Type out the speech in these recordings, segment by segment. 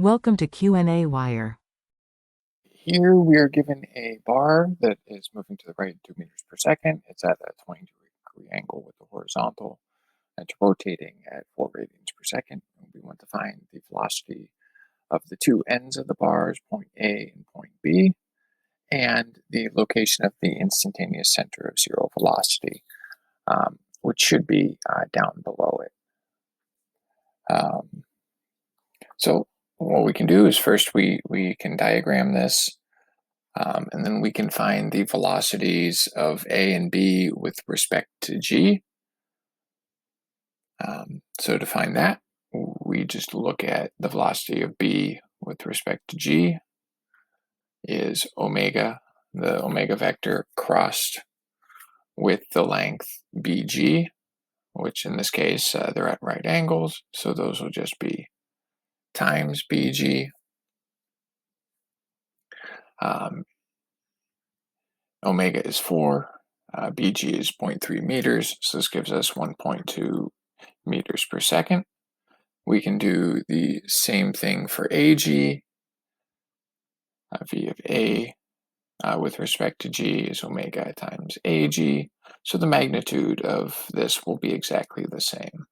Welcome to qnawire. Here we are given a bar that is moving to the right 2 meters per second. It's at a 20-degree angle with the horizontal, and it's rotating at 4 radians per second. And we want to find the velocity of the two ends of the bars, point A and point B, and the location of the instantaneous center of zero velocity, which should be down below it. So what we can do is first we can diagram this. And then we can find the velocities of A and B with respect to G. So to find that, we just look at the velocity of B with respect to G is omega, the omega vector crossed with the length BG, which in this case, they're at right angles. So those will just be times BG. Omega is 4, BG is 0.3 meters, so this gives us 1.2 meters per second. We can do the same thing for AG. V of A with respect to G is omega times AG, so the magnitude of this will be exactly the same.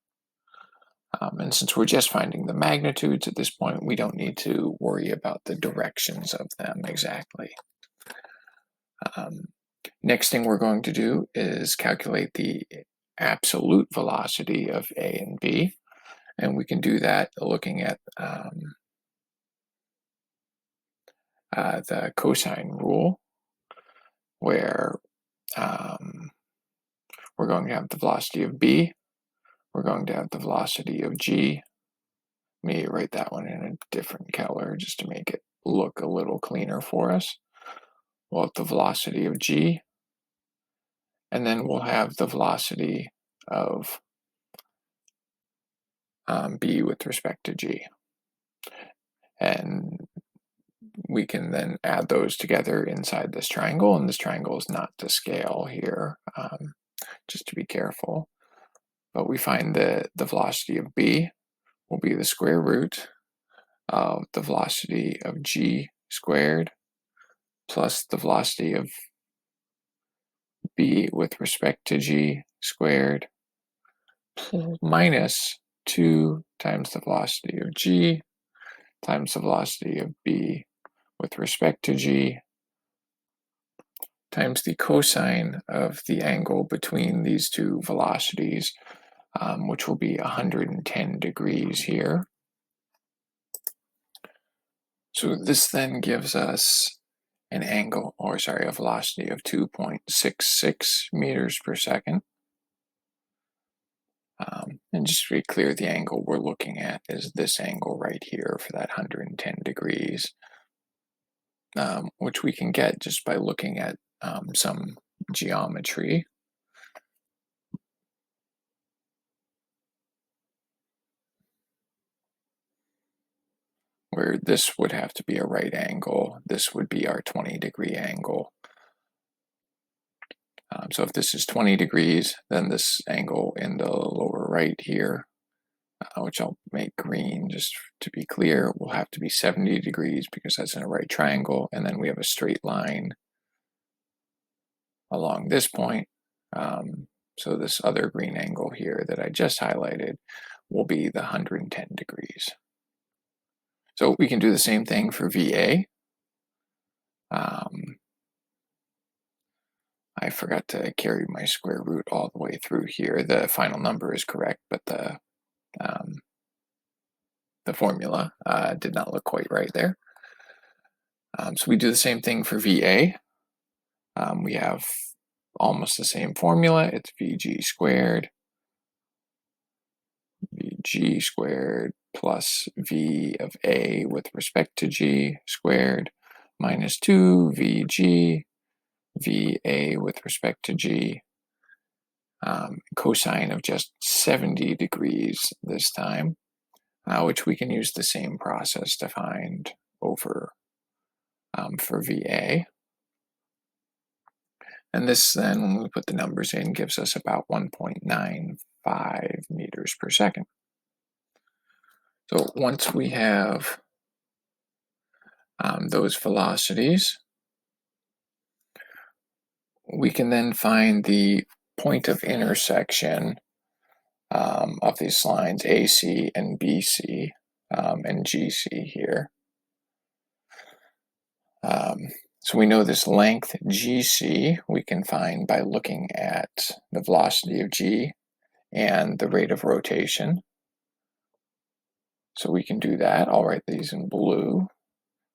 And since we're just finding the magnitudes at this point, we don't need to worry about the directions of them exactly. Next thing we're going to do is calculate the absolute velocity of A and B, and we can do that looking at the cosine rule, where we're going to have the velocity of B, we're going to have the velocity of G. Let me write that one in a different color just to make it look a little cleaner for us. We'll have the velocity of G, and then we'll have the velocity of B with respect to G. And we can then add those together inside this triangle, and this triangle is not to scale here, just to be careful. But we find that the velocity of B will be the square root of the velocity of G squared plus the velocity of B with respect to G squared minus 2 times the velocity of G times the velocity of B with respect to G times the cosine of the angle between these two velocities, which will be 110 degrees here. So this then gives us an angle, or sorry, a velocity of 2.66 meters per second. And just to be clear, the angle we're looking at is this angle right here for that 110 degrees, which we can get just by looking at some geometry. Where this would have to be a right angle, this would be our 20-degree angle. So if this is 20 degrees, then this angle in the lower right here, which I'll make green just to be clear, will have to be 70 degrees because that's in a right triangle, and then we have a straight line along this point. So this other green angle here that I just highlighted will be the 110 degrees. So we can do the same thing for VA. I forgot to carry my square root all the way through here. The final number is correct, but the formula did not look quite right there. So we do the same thing for VA. We have almost the same formula. It's VG squared plus V of A with respect to G squared minus 2 VG VA with respect to G, cosine of just 70 degrees this time, which we can use the same process to find over for VA. And this then, when we put the numbers in, gives us about 1.95 meters per second. So once we have those velocities. We can then find the point of intersection of these lines AC and BC and GC here. So we know this length GC we can find by looking at the velocity of G and the rate of rotation. So we can do that. I'll write these in blue.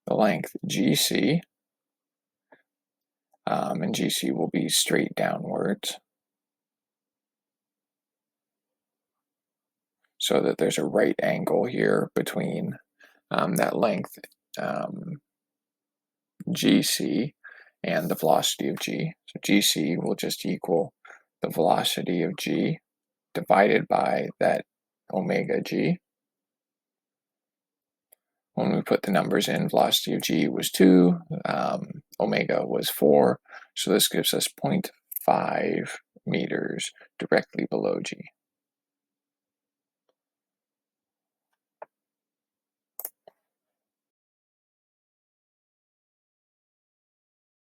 The length GC, and GC will be straight downwards, so that there's a right angle here between that length GC and the velocity of G. So GC will just equal the velocity of G divided by that omega G. When we put the numbers in, velocity of G was 2, omega was 4, so this gives us 0.5 meters directly below G.